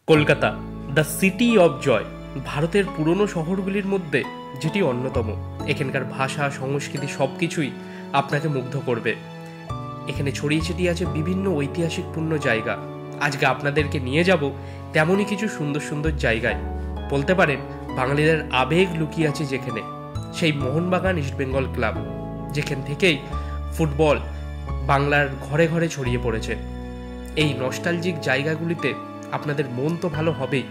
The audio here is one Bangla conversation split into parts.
Kolkata the city of joy ভারতের পুরনো শহরগুলির মধ্যে যেটি অন্যতম। এখানকার ভাষা, সংস্কৃতি সবকিছুই আপনাকে মুগ্ধ করবে। এখানে ছড়িয়ে ছিটিয়ে আছে বিভিন্ন ঐতিহাসিকপূর্ণ জায়গা। আজকে আপনাদেরকে নিয়ে যাব তেমনই কিছু সুন্দর সুন্দর জায়গায়। বলতে পারেন বাঙালিদের আবেগ লুকিয়ে আছে যেখানে, সেই মোহনবাগান ইস্টবেঙ্গল ক্লাব, যেখান থেকেই ফুটবল বাংলার ঘরে ঘরে ছড়িয়ে পড়েছে। এই নস্টালজিক জায়গাগুলিতে আপনাদের মন তো ভালো হবেই,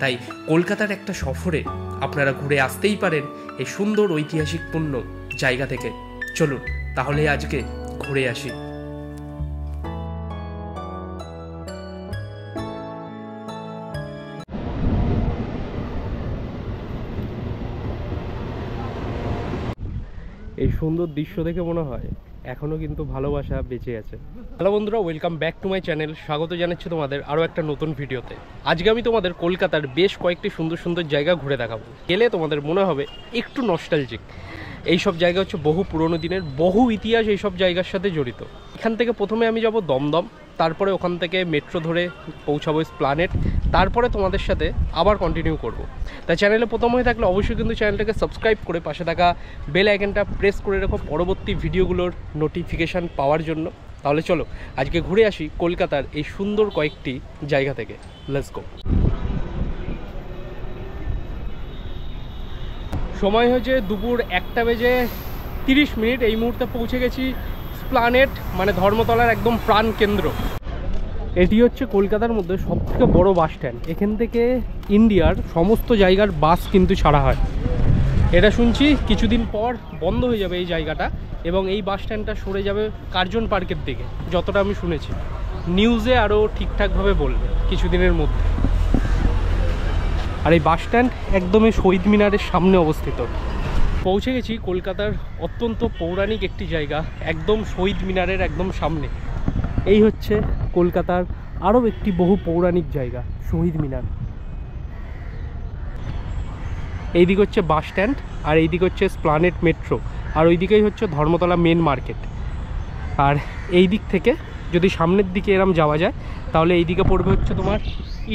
তাই কলকাতার একটা সফরে আপনারা ঘুরে আসতেই পারেন এই সুন্দর ঐতিহাসিকপূর্ণ জায়গা থেকে। চলুন তাহলে আজকে ঘুরে আসি। এই সুন্দর দৃশ্য দেখে মনে হয় এখনও কিন্তু ভালোবাসা বেঁচে আছে। হ্যালো বন্ধুরা, welcome back to my channel. স্বাগত জানাচ্ছি তোমাদের আরও একটা নতুন ভিডিওতে। আজকে আমি তোমাদের কলকাতার বেশ কয়েকটি সুন্দর সুন্দর জায়গা ঘুরে দেখাবো। গেলে তোমাদের মনে হবে একটু নস্টালজিক। এইসব জায়গা হচ্ছে বহু পুরনো দিনের, বহু ইতিহাস এইসব জায়গার সাথে জড়িত। এখান থেকে প্রথমে আমি যাব দমদম, তারপরে ওখান থেকে মেট্রো ধরে পৌঁছাবো এসপ্ল্যানেড, তারপরে তোমাদের সাথে আবার কন্টিনিউ করব। তাই চ্যানেলে প্রথম হয়ে থাকলে অবশ্যই কিন্তু চ্যানেলটাকে সাবস্ক্রাইব করে পাশে থাকা বেল আইকনটা প্রেস করে রাখো পরবর্তী ভিডিওগুলোর নোটিফিকেশান পাওয়ার জন্য। তাহলে চলো আজকে ঘুরে আসি কলকাতার এই সুন্দর কয়েকটি জায়গা থেকে। Let's go. সময় হয়েছে দুপুর 1:30। এই মুহূর্তে পৌঁছে গেছি এসপ্ল্যানেড, মানে ধর্মতলার একদম প্রাণ কেন্দ্র। এটি হচ্ছে কলকাতার মধ্যে সবথেকে বড় বাস স্ট্যান্ড। এখান থেকে ইন্ডিয়ার সমস্ত জায়গার বাস কিন্তু ছাড়া হয়। এটা শুনছি কিছুদিন পর বন্ধ হয়ে যাবে এই জায়গাটা, এবং এই বাস স্ট্যান্ডটা সরে যাবে কার্জন পার্কের দিকে, যতটা আমি শুনেছি। নিউজে আরও ঠিকঠাকভাবে বলবে কিছুদিনের মধ্যে। আর এই বাস স্ট্যান্ড একদমই শহীদ মিনারের সামনে অবস্থিত। পৌঁছে গেছি কলকাতার অত্যন্ত পৌরাণিক একটি জায়গা, একদম শহীদ মিনারের একদম সামনে। এই হচ্ছে কলকাতার আরও একটি বহু পৌরাণিক জায়গা, শহীদ মিনার। এইদিকে হচ্ছে বাস স্ট্যান্ড, আর এইদিকে হচ্ছে এসপ্ল্যানেড মেট্রো, আর ওইদিকেই হচ্ছে ধর্মতলা মেন মার্কেট। আর এই দিক থেকে যদি সামনের দিকে এরম যাওয়া যায় তাহলে এইদিকে পড়বে হচ্ছে তোমার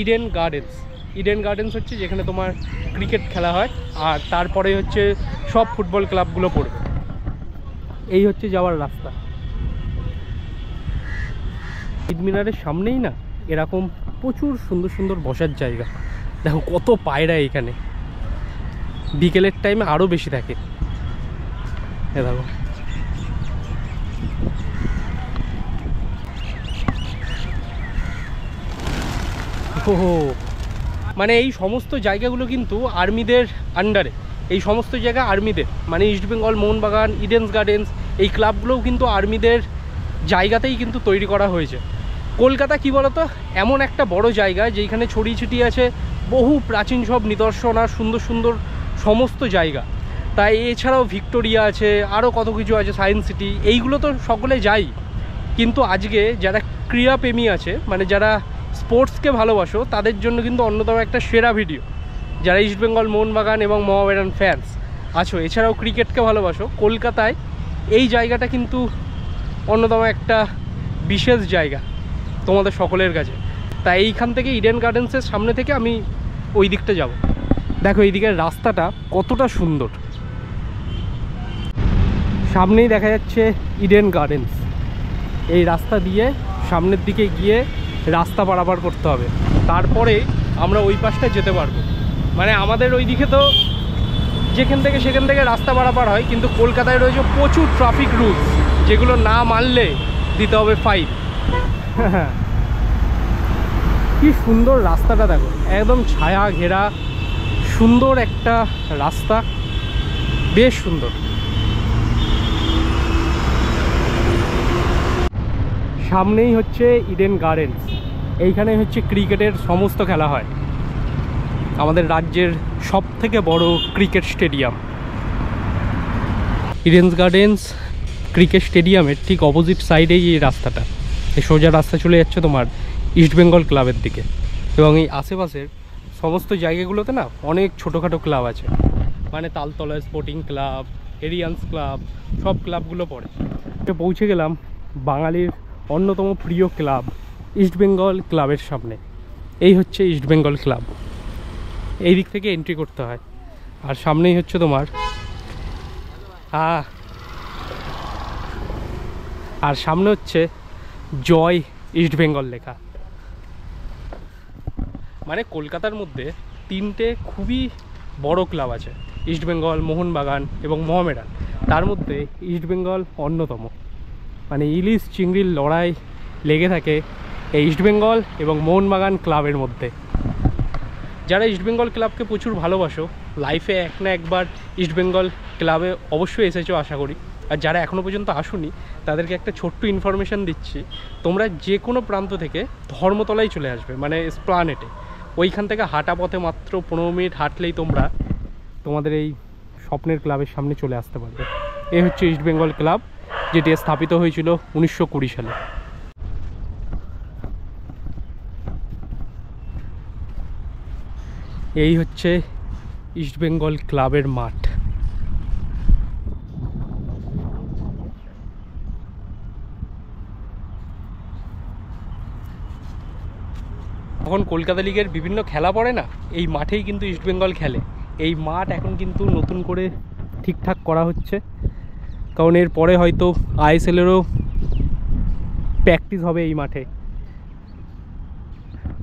ইডেন গার্ডেন্স। ইডেন গার্ডেন্স হচ্ছে যেখানে তোমার ক্রিকেট খেলা হয়, আর তারপরে হচ্ছে সব ফুটবল ক্লাবগুলো পড়বে। এই হচ্ছে যাওয়ার রাস্তা। শহীদ মিনারের সামনেই না এরকম প্রচুর সুন্দর সুন্দর বসার জায়গা। দেখো কত পায়রা এখানে, বিকেলের টাইমে আরও বেশি থাকে। এ দেখো, ওহো, মানে এই সমস্ত জায়গাগুলো কিন্তু আর্মিদের আন্ডারে। এই সমস্ত জায়গা আর্মিদের, মানে ইস্টবেঙ্গল, মোহনবাগান, ইডেন গার্ডেন্স, এই ক্লাবগুলোও কিন্তু আর্মিদের জায়গাতেই কিন্তু তৈরি করা হয়েছে। কলকাতা কি বলতো, এমন একটা বড় জায়গা যেখানে ছড়িয়ে ছিটিয়ে আছে বহু প্রাচীন সব নিদর্শন আর সুন্দর সুন্দর সমস্ত জায়গা। তাই এছাড়াও ভিক্টোরিয়া আছে, আরও কত কিছু আছে, সায়েন্স সিটি, এইগুলো তো সকলে যাই। কিন্তু আজকে যারা ক্রীড়াপ্রেমী আছে, মানে যারা স্পোর্টসকে ভালোবাসো, তাদের জন্য কিন্তু অন্যতম একটা সেরা ভিডিও। যারা ইস্টবেঙ্গল, মোহনবাগান এবং মোহামেডান ফ্যান্স আছো, এছাড়াও ক্রিকেটকে ভালোবাসো, কলকাতায় এই জায়গাটা কিন্তু অন্যতম একটা বিশেষ জায়গা তোমাদের সকলের কাছে। তাই এইখান থেকে ইডেন গার্ডেন্সের সামনে থেকে আমি ওই দিকটা যাব। দেখো এই দিকের রাস্তাটা কতটা সুন্দর। সামনেই দেখা যাচ্ছে ইডেন গার্ডেন্স। এই রাস্তা দিয়ে সামনের দিকে গিয়ে রাস্তা পারাপার করতে হবে, তারপরে আমরা ওই পাশটা যেতে পারবো। মানে আমাদের ওই দিকে তো যেখান থেকে সেখান থেকে রাস্তা পারাপার হয়, কিন্তু কলকাতায় রয়েছে প্রচুর ট্রাফিক রুলস, যেগুলো না মানলে দিতে হবে ফাইন। কি সুন্দর রাস্তাটা দেখো, একদম ছায়া ঘেরা সুন্দর একটা রাস্তা, বেশ সুন্দর। সামনেই হচ্ছে ইডেন গার্ডেন্স। এইখানে হচ্ছে ক্রিকেটের সমস্ত খেলা হয়। আমাদের রাজ্যের সব থেকে বড় cricket stadium. Eden gardens cricket স্টেডিয়ামের ঠিক অপোজিট সাইডেই এই রাস্তাটা। এই সোজা রাস্তা চলে যাচ্ছে তোমার ইস্টবেঙ্গল ক্লাবের দিকে, এবং এই আশেপাশের সমস্ত জায়গাগুলোতে না অনেক ছোটোখাটো ক্লাব আছে। মানে Taltala sporting club, Aryans club, সব ক্লাবগুলো পড়ে। পৌঁছে গেলাম বাঙালির অন্যতম প্রিয় ক্লাব ইস্টবেঙ্গল ক্লাবের সামনে। এই হচ্ছে ইস্ট বেঙ্গল ক্লাব, এই দিক থেকে এন্ট্রি করতে হয়। আর সামনেই হচ্ছে তোমার আর সামনে হচ্ছে জয় ইস্ট বেঙ্গল লেখা। মানে কলকাতার মধ্যে তিনটে খুবই বড় ক্লাব আছে, ইস্ট বেঙ্গল, মোহনবাগান এবং মোহামেডান। তার মধ্যে ইস্ট বেঙ্গল অন্যতম। মানে ইলিশ চিংড়ির লড়াই লেগে থাকে এই ইস্ট বেঙ্গল এবং মোহনবাগান ক্লাবের মধ্যে। যারা ইস্ট বেঙ্গল ক্লাবকে প্রচুর ভালোবাসো, লাইফে এক না একবার ইস্ট বেঙ্গল ক্লাবে অবশ্যই এসেছো আশা করি। আর যারা এখনও পর্যন্ত আসুনি তাদেরকে একটা ছোট্ট ইনফরমেশান দিচ্ছি, তোমরা যে কোনো প্রান্ত থেকে ধর্মতলায় চলে আসবে, মানে এসপ্লানেটে। ওইখান থেকে হাঁটা পথে মাত্র 15 মিনিট হাঁটলেই তোমরা তোমাদের এই স্বপ্নের ক্লাবের সামনে চলে আসতে পারবে। এই হচ্ছে ইস্ট বেঙ্গল ক্লাব, যেটি স্থাপিত হয়েছিল 1920 সালে। এই হচ্ছে ইস্ট বেঙ্গল ক্লাবের মাঠ। যখন কলকাতা লিগের বিভিন্ন খেলা পড়ে না, এই মাঠেই কিন্তু ইস্ট বেঙ্গল খেলে। এই মাঠ এখন কিন্তু নতুন করে ঠিকঠাক করা হচ্ছে, কারণ এর পরে হয়তো আইএসএলেরও প্র্যাকটিস হবে এই মাঠে।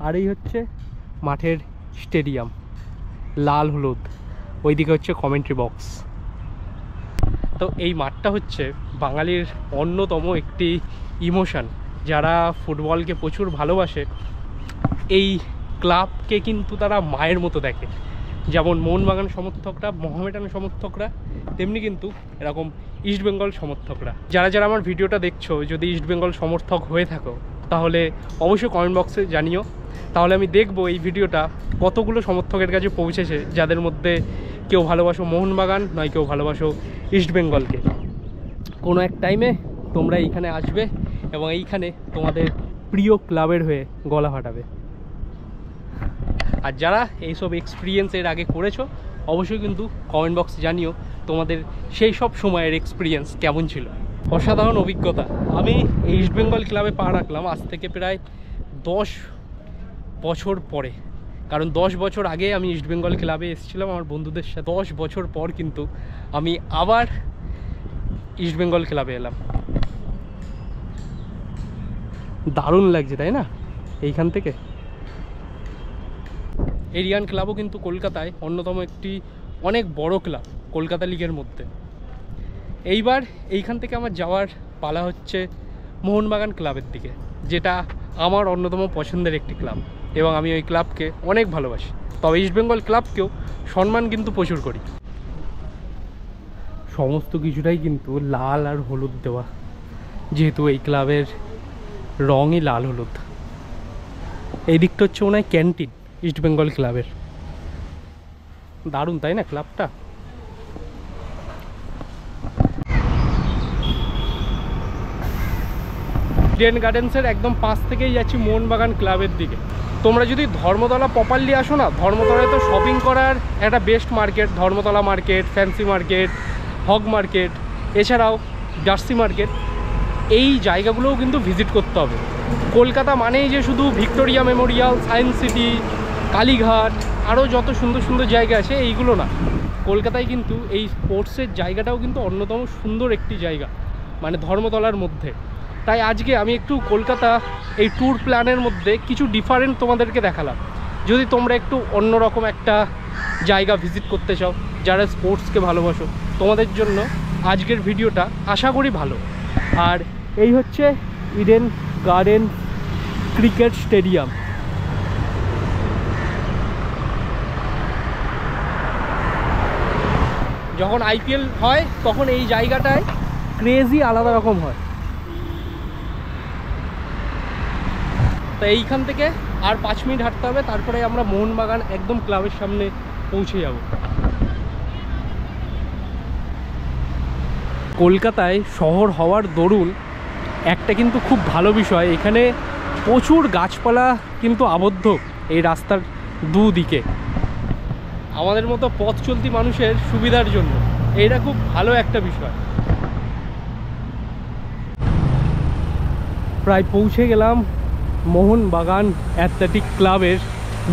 আর এই হচ্ছে মাঠের স্টেডিয়াম, লাল হলুদ, ওইদিকে হচ্ছে কমেন্ট্রি বক্স। তো এই মাঠটা হচ্ছে বাঙালির অন্যতম একটি ইমোশন। যারা ফুটবলকে প্রচুর ভালোবাসে, এই ক্লাবকে কিন্তু তারা মায়ের মতো দেখে। যেমন মোহনবাগান সমর্থকরা, মোহামেডান সমর্থকরা, তেমনি কিন্তু এরকম ইস্ট বেঙ্গল সমর্থকরা। যারা যারা আমার ভিডিওটা দেখছো, যদি ইস্ট বেঙ্গল সমর্থক হয়ে থাকো তাহলে অবশ্যই কমেন্ট বক্সে জানিও। তাহলে আমি দেখব এই ভিডিওটা কতগুলো সমর্থকের কাছে পৌঁছেছে, যাদের মধ্যে কেউ ভালোবাসো মোহনবাগান, নয় কেউ ভালোবাসো ইস্ট বেঙ্গলকে। কোনো এক টাইমে তোমরা এইখানে আসবে এবং এইখানে তোমাদের প্রিয় ক্লাবের হয়ে গলা ফাটাবে। আর যারা এইসব এক্সপিরিয়েন্স এর আগে করেছো, অবশ্যই কিন্তু কমেন্ট বক্সে জানিও তোমাদের সেই সব সময়ের এক্সপিরিয়েন্স কেমন ছিল। অসাধারণ অভিজ্ঞতা। আমি এই ইস্ট বেঙ্গল ক্লাবে পা রাখলাম আজ থেকে প্রায় 10 বছর পরে, কারণ 10 বছর আগে আমি ইস্ট বেঙ্গল ক্লাবে এসেছিলাম আমার বন্ধুদের সাথে। 10 বছর পর কিন্তু আমি আবার ইস্ট বেঙ্গল ক্লাবে এলাম। দারুণ লাগছে তাই না? এইখান থেকে এরিয়ান ক্লাবও কিন্তু কলকাতায় অন্যতম একটি অনেক বড় ক্লাব কলকাতা লিগের মধ্যে। এইবার এইখান থেকে আমার যাওয়ার পালা হচ্ছে মোহনবাগান ক্লাবের দিকে, যেটা আমার অন্যতম পছন্দের একটি ক্লাব এবং আমি ওই ক্লাবকে অনেক ভালোবাসি। তবে ইস্ট বেঙ্গল ক্লাবকেও সম্মান কিন্তু প্রচুর করি। সমস্ত কিছুটাই কিন্তু লাল আর হলুদ দেওয়া, যেহেতু এই ক্লাবের রঙই লাল হলুদ। এই দিকটা হচ্ছে মনে হয় ক্যান্টিন ইস্ট বেঙ্গল ক্লাবের। দারুণ তাই না ক্লাবটা? ইডেন গার্ডেন্সের একদম পাশ থেকেই যাচ্ছি মোহনবাগান ক্লাবের দিকে। তোমরা যদি ধর্মতলা প্রপারলি আসো না, ধর্মতলায় তো শপিং করার একটা best market, Dharmatala market, fancy market, Hogg market, এছাড়াও জার্সি মার্কেট, এই জায়গাগুলোও কিন্তু ভিজিট করতে হবে। কলকাতা মানেই যে শুধু Victoria Memorial, science city, Kalighat, আরও যত সুন্দর সুন্দর জায়গা আছে এইগুলো না, কলকাতায় কিন্তু এই স্পোর্টসের জায়গাটাও কিন্তু অন্যতম সুন্দর একটি জায়গা, মানে ধর্মতলার মধ্যে। তাই আজকে আমি একটু কলকাতা এই ট্যুর প্ল্যানের মধ্যে কিছু ডিফারেন্ট তোমাদেরকে দেখালাম। যদি তোমরা একটু অন্যরকম একটা জায়গা ভিজিট করতে চাও, যারা স্পোর্টসকে ভালোবাসো, তোমাদের জন্য আজকের ভিডিওটা আশা করি ভালো। আর এই হচ্ছে ইডেন গার্ডেন ক্রিকেট স্টেডিয়াম। যখন আইপিএল হয় তখন এই জায়গাটায় ক্রেজি আলাদা রকম হয়। তো এইখান থেকে আর 5 মিনিট হাঁটতে হবে, তারপরে আমরা মোহনবাগান একদম ক্লাবের সামনে পৌঁছে যাব। কলকাতায় শহর হওয়ার দরুন একটা কিন্তু খুব ভালো বিষয়, এখানে প্রচুর গাছপালা কিন্তু আবদ্ধ এই রাস্তার দুদিকে, আমাদের মতো পথ চলতি মানুষের সুবিধার জন্য। এইটা খুব ভালো একটা বিষয়। প্রায় পৌঁছে গেলাম মোহনবাগান অ্যাথলেটিক ক্লাবের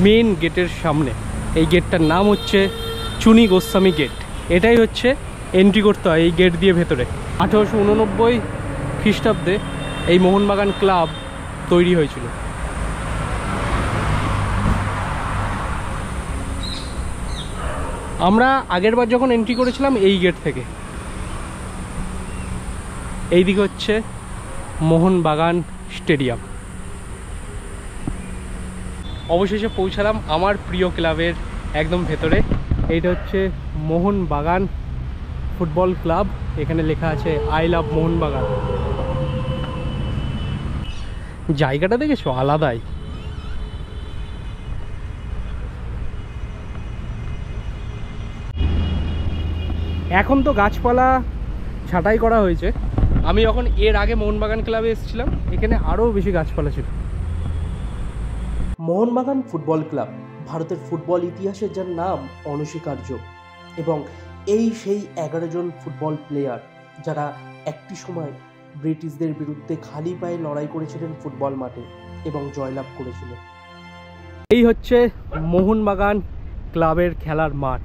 মেন গেটের সামনে। এই গেটটার নাম হচ্ছে চুনি গোস্বামী গেট। এটাই হচ্ছে এন্ট্রি করতে হয় এই গেট দিয়ে ভেতরে। 1889 খ্রিস্টাব্দে এই মোহনবাগান ক্লাব তৈরি হয়েছিল। আমরা আগেরবার যখন এন্ট্রি করেছিলাম এই গেট থেকে। এইদিকে হচ্ছে মোহনবাগান স্টেডিয়াম। অবশেষে পৌঁছালাম আমার প্রিয় ক্লাবের একদম ভেতরে। এইটা হচ্ছে মোহনবাগান ফুটবল ক্লাব। এখানে লেখা আছে আই লাভ মোহনবাগান। জায়গাটা দেখেছো, আলাদাই। এখন তো গাছপালা ছাঁটাই করা হয়েছে। আমি যখন এর আগে মোহনবাগান ক্লাবে এসেছিলাম এখানে আরও বেশি গাছপালা ছিল। মোহনবাগান ফুটবল ক্লাব ভারতের ফুটবল ইতিহাসের যার নাম অনস্বীকার্য, এবং এই সেই 11 জন ফুটবল প্লেয়ার যারা একটি সময় ব্রিটিশদের বিরুদ্ধে খালি পায়ে লড়াই করেছিলেন ফুটবল মাঠে এবং জয়লাভ করেছিলেন। এই হচ্ছে মোহনবাগান ক্লাবের খেলার মাঠ।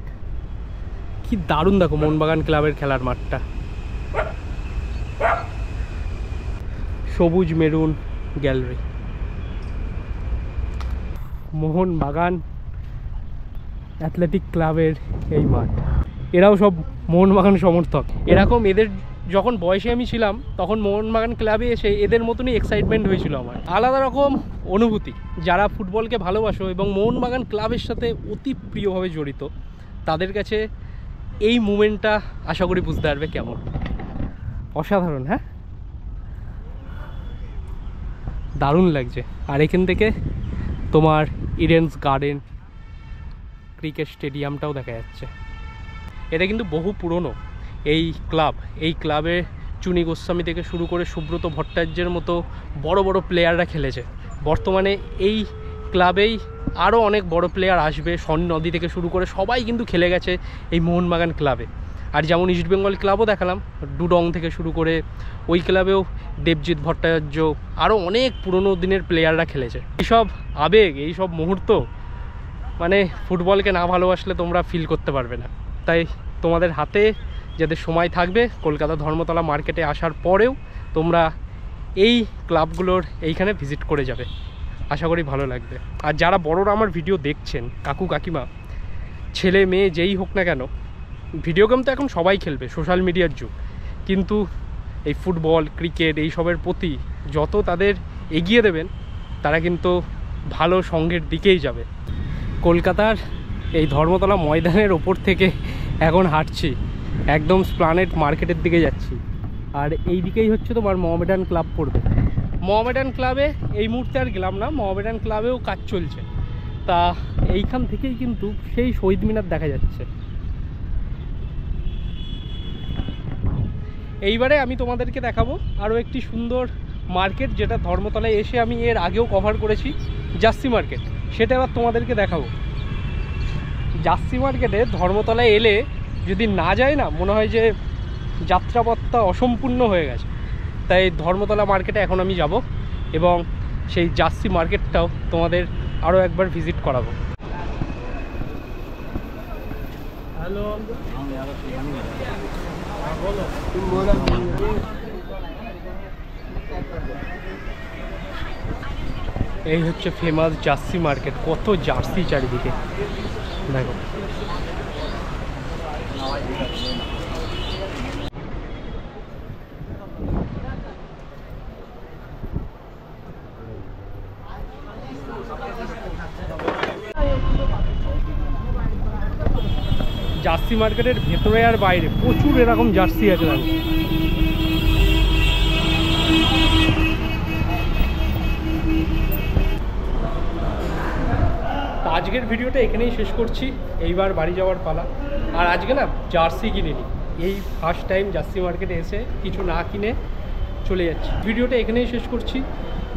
কি দারুণ দেখো মোহনবাগান ক্লাবের খেলার মাঠটা, সবুজ মেরুন গ্যালারি। মোহনবাগান অ্যাথলেটিক ক্লাবের এই মাঠ। এরাও সব মোহনবাগান সমর্থক। এরকম এদের যখন বয়সে আমি ছিলাম তখন মোহনবাগান ক্লাবে এসে এদের মতনই এক্সাইটমেন্ট হয়েছিল আমার। আলাদা রকম অনুভূতি। যারা ফুটবলকে ভালোবাসো এবং মোহনবাগান ক্লাবের সাথে অতি প্রিয়ভাবে জড়িত তাদের কাছে এই মুমেন্টটা আশা করি বুঝতে পারবে কেমন। অসাধারণ, হ্যাঁ, দারুণ লাগছে। আর এখান থেকে তোমার ইডেন্স গার্ডেন, ক্রিকেট স্টেডিয়ামটাও দেখা যাচ্ছে। এটা কিন্তু বহু পুরনো এই ক্লাব। এই ক্লাবে চুনি গোস্বামী থেকে শুরু করে সুব্রত ভট্টাচার্যের মতো বড় বড় প্লেয়াররা খেলেছে। বর্তমানে এই ক্লাবেই আরও অনেক বড় প্লেয়ার আসবে। শন নদী থেকে শুরু করে সবাই কিন্তু খেলে গেছে এই মোহনবাগান ক্লাবে। আর যেমন ইস্টবেঙ্গল ক্লাবও দেখালাম, ডুডং থেকে শুরু করে ওই ক্লাবেও দেবজিৎ ভট্টাচার্য, আরও অনেক পুরনো দিনের প্লেয়াররা খেলেছে। এইসব আবেগ, এইসব মুহূর্ত মানে ফুটবলকে না ভালোবাসলে তোমরা ফিল করতে পারবে না। তাই তোমাদের হাতে যাদের সময় থাকবে কলকাতা ধর্মতলা মার্কেটে আসার পরেও তোমরা এই ক্লাবগুলোর এইখানে ভিজিট করে যাবে, আশা করি ভালো লাগবে। আর যারা বড়রা আমার ভিডিও দেখছেন, কাকু কাকিমা, ছেলে মেয়ে যেই হোক না কেন, ভিডিও গেম তো এখন সবাই খেলবে, সোশ্যাল মিডিয়ার যুগ, কিন্তু এই ফুটবল ক্রিকেট এইসবের প্রতি যত তাদের এগিয়ে দেবেন তারা কিন্তু ভালো সঙ্গের দিকেই যাবে। কলকাতার এই ধর্মতলা ময়দানের ওপর থেকে এখন হাঁটছি, একদম স্প্লানেড মার্কেটের দিকে যাচ্ছি। আর এই দিকেই হচ্ছে তোমার মোহামেডান ক্লাব পড়বে। মোহামেডান ক্লাবে এই মুহূর্তে আর গেলাম না, মোহামেডান ক্লাবেও কাজ চলছে। তা এইখান থেকেই কিন্তু সেই শহীদ মিনার দেখা যাচ্ছে। এইবারে আমি তোমাদেরকে দেখাবো আরও একটি সুন্দর মার্কেট, যেটা ধর্মতলায় এসে আমি এর আগেও কভার করেছি, জার্সি মার্কেট। সেটা এবার তোমাদেরকে দেখাবো। জার্সি মার্কেটে ধর্মতলায় এলে যদি না যায় না, মনে হয় যে যাত্রাপথটা অসম্পূর্ণ হয়ে গেছে। তাই ধর্মতলা মার্কেটে এখন আমি যাব এবং সেই জার্সি মার্কেটটাও তোমাদের আরও একবার ভিজিট করাবো। হ্যালো, এই হচ্ছে ফেমাস জার্সি মার্কেট। কত জার্সি চারিদিকে দেখো। জার্সি মার্কেটের ভেতরে আর বাইরে প্রচুর এরকম জার্সি আছে। আজকের ভিডিওটা এখানেই শেষ করছি। এইবার বাড়ি যাওয়ার পালা। আর আজকে না জার্সি কিনিনি, এই ফার্স্ট টাইম জার্সি মার্কেটে এসে কিছু না কিনে চলে যাচ্ছি। ভিডিওটা এখানেই শেষ করছি,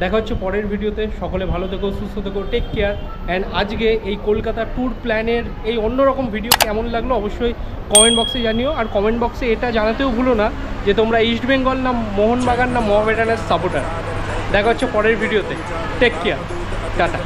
দেখা হচ্ছে পরের ভিডিওতে। সকলে ভালো থেকো, সুস্থ থেকো, টেক কেয়ার। অ্যান্ড আজকে এই কলকাতা ট্যুর প্ল্যানের এই অন্যরকম ভিডিও কেমন লাগলো অবশ্যই কমেন্ট বক্সে জানিও। আর কমেন্ট বক্সে এটা জানাতেও ভুলো না যে তোমরা ইস্টবেঙ্গল না মোহনবাগান না মোহামেডানের সাপোর্টার। দেখা হচ্ছে পরের ভিডিওতে। Take care, tata.